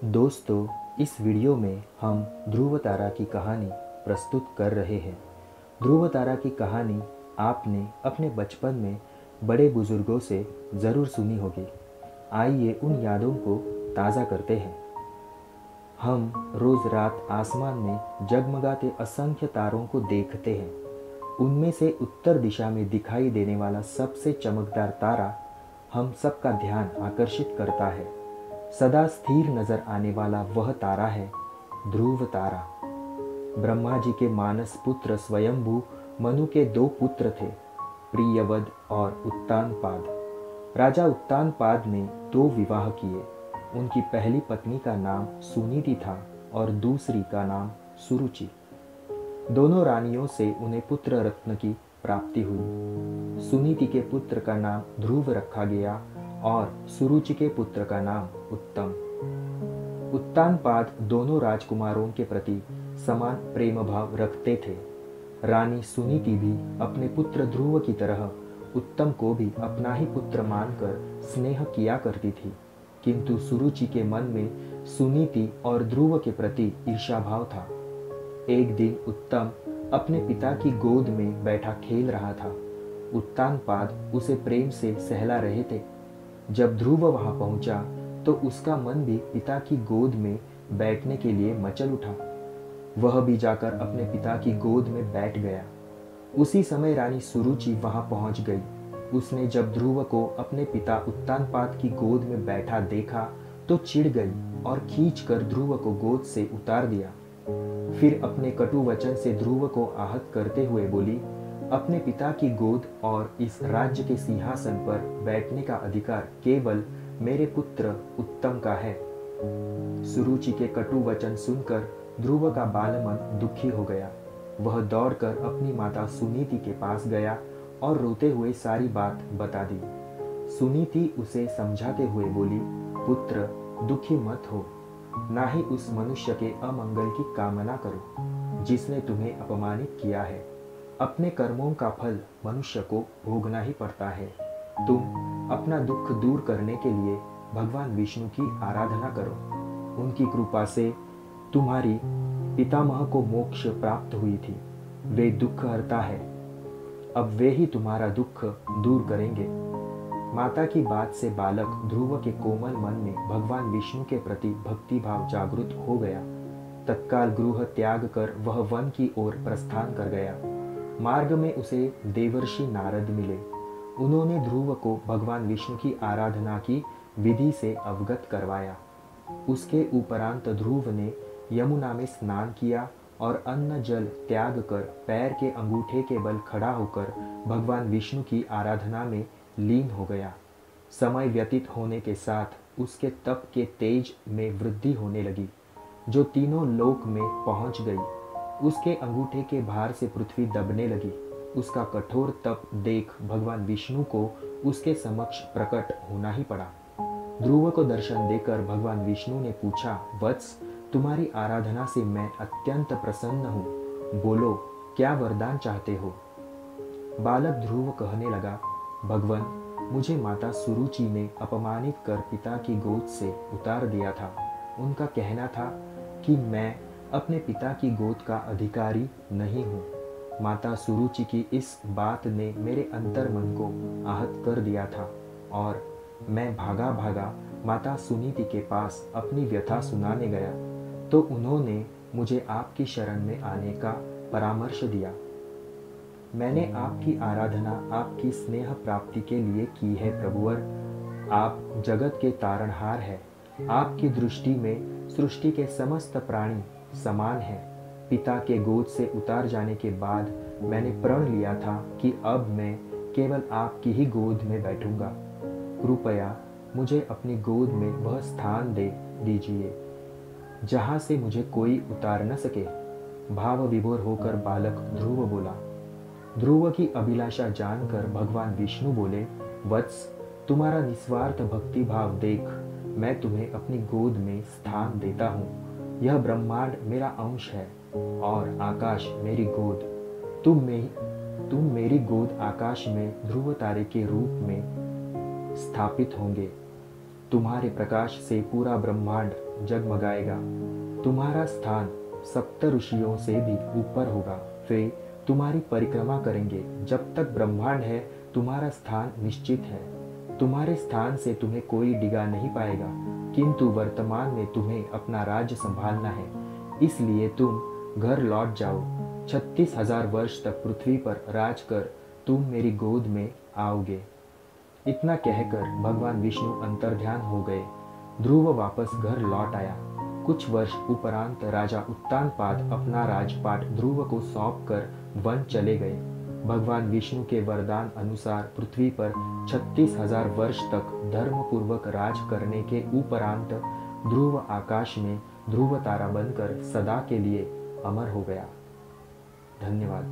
दोस्तों, इस वीडियो में हम ध्रुव तारा की कहानी प्रस्तुत कर रहे हैं। ध्रुव तारा की कहानी आपने अपने बचपन में बड़े बुजुर्गों से ज़रूर सुनी होगी। आइए उन यादों को ताज़ा करते हैं। हम रोज़ रात आसमान में जगमगाते असंख्य तारों को देखते हैं। उनमें से उत्तर दिशा में दिखाई देने वाला सबसे चमकदार तारा हम सबका ध्यान आकर्षित करता है। सदा स्थिर नजर आने वाला वह तारा है ध्रुव तारा। ब्रह्मा जी के मानस पुत्र स्वयंभू मनु के दो पुत्र थे, प्रियवद और उत्तानपाद। राजा उत्तानपाद ने दो विवाह किए। उनकी पहली पत्नी का नाम सुनीति था और दूसरी का नाम सुरुचि। दोनों रानियों से उन्हें पुत्र रत्न की प्राप्ति हुई। सुनीति के पुत्र का नाम ध्रुव रखा गया और सुरुचि के पुत्र का नाम उत्तम। उत्तानपाद दोनों राजकुमारों के प्रति समान प्रेम भाव रखते थे। रानी सुनीति भी अपने पुत्र ध्रुव की तरह उत्तम को भी अपना ही पुत्र मानकर स्नेह किया करती थी, किंतु सुरुचि के मन में सुनीति और ध्रुव के प्रति ईर्ष्याभाव था। एक दिन उत्तम अपने पिता की गोद में बैठा खेल रहा था। उत्तानपाद उसे प्रेम से सहला रहे थे। जब ध्रुव वहां पहुंचा तो उसका मन भी पिता की गोद में बैठने के लिए मचल उठा। वह भी जाकर अपने पिता की गोद में बैठ गया। उसी समय रानी सुरुचि वहां पहुंच गई। उसने जब ध्रुव को अपने पिता उत्तानपाद की गोद में बैठा देखा तो चिढ़ गई और खींचकर ध्रुव को गोद से उतार दिया। फिर अपने कटु वचन से ध्रुव को आहत करते हुए बोली, अपने पिता की गोद और इस राज्य के सिंहासन पर बैठने का अधिकार केवल मेरे पुत्र उत्तम का है। सुरुचि के कटु वचन सुनकर ध्रुव का बालमन दुखी हो गया। वह दौड़कर अपनी माता सुनीति के पास गया और रोते हुए सारी बात बता दी। सुनीति उसे समझाते हुए बोली, पुत्र दुखी मत हो, ना ही उस मनुष्य के अमंगल की कामना करो जिसने तुम्हें अपमानित किया है। अपने कर्मों का फल मनुष्य को भोगना ही पड़ता है। तुम अपना दुख दूर करने के लिए भगवान विष्णु की आराधना करो। उनकी कृपा से तुम्हारी पितामह को मोक्ष प्राप्त हुई थी। वे दुख हरता है। अब वे ही तुम्हारा दुख दूर करेंगे। माता की बात से बालक ध्रुव के कोमल मन में भगवान विष्णु के प्रति भक्ति भाव जागृत हो गया। तत्काल गृह त्याग कर वह वन की ओर प्रस्थान कर गया। मार्ग में उसे देवर्षि नारद मिले। उन्होंने ध्रुव को भगवान विष्णु की आराधना की विधि से अवगत करवाया। उसके उपरांत ध्रुव ने यमुना में स्नान किया और अन्न जल त्याग कर पैर के अंगूठे के बल खड़ा होकर भगवान विष्णु की आराधना में लीन हो गया। समय व्यतीत होने के साथ उसके तप के तेज में वृद्धि होने लगी, जो तीनों लोक में पहुंच गई। उसके अंगूठे के भार से पृथ्वी दबने लगी। उसका कठोर तप देख भगवान विष्णु को उसके समक्ष प्रकट होना ही पड़ा। ध्रुव को दर्शन देकर भगवान विष्णु ने पूछा, वत्स, तुम्हारी आराधना से मैं अत्यंत प्रसन्न हूँ। बोलो, क्या वरदान चाहते हो? बालक ध्रुव कहने लगा, भगवान, मुझे माता सुरुचि ने अपमानित कर पिता की गोद से उतार दिया था। उनका कहना था कि मैं अपने पिता की गोद का अधिकारी नहीं हूँ। माता सुरुचि की इस बात ने मेरे अंतर्मन को आहत कर दिया था और मैं भागा भागा माता सुनीति के पास अपनी व्यथा सुनाने गया तो उन्होंने मुझे आपकी शरण में आने का परामर्श दिया। मैंने आपकी आराधना आपकी स्नेह प्राप्ति के लिए की है प्रभुवर। आप जगत के तारणहार हैं। आपकी दृष्टि में सृष्टि के समस्त प्राणी समान हैं। पिता के गोद से उतार जाने के बाद मैंने प्रण लिया था कि अब मैं केवल आपकी ही गोद में बैठूंगा। कृपया मुझे अपनी गोद में वह स्थान दे दीजिए जहां से मुझे कोई उतार न सके। भाव विभोर होकर बालक ध्रुव बोला। ध्रुव की अभिलाषा जानकर भगवान विष्णु बोले, वत्स, तुम्हारा निस्वार्थ भक्ति भाव देख मैं तुम्हें अपनी गोद में स्थान देता हूँ। यह ब्रह्मांड मेरा अंश है और आकाश मेरी गोद। तुम मेरी गोद आकाश में ध्रुव तारे के रूप में स्थापित होंगे। तुम्हारे प्रकाश से पूरा ब्रह्मांड जगमगाएगा। तुम्हारा स्थान सप्त ऋषियों से भी ऊपर होगा। वे तुम्हारी परिक्रमा करेंगे। जब तक ब्रह्मांड है तुम्हारा स्थान निश्चित है। तुम्हारे स्थान से तुम्हें कोई डिगा नहीं पाएगा, किंतु वर्तमान में तुम्हें अपना राज्य संभालना है। इसलिए तुम घर लौट जाओ। 36,000 वर्ष तक पृथ्वी पर राज कर तुम मेरी गोद में आओगे। इतना कहकर भगवान विष्णु अंतर्ध्यान हो गए। ध्रुव वापस घर लौट आया। कुछ वर्ष उपरांत राजा उत्तानपाद अपना राजपाट ध्रुव को सौंप कर वन चले गए। भगवान विष्णु के वरदान अनुसार पृथ्वी पर 36,000 वर्ष तक धर्मपूर्वक राज करने के उपरांत ध्रुव आकाश में ध्रुव तारा बनकर सदा के लिए अमर हो गया। धन्यवाद।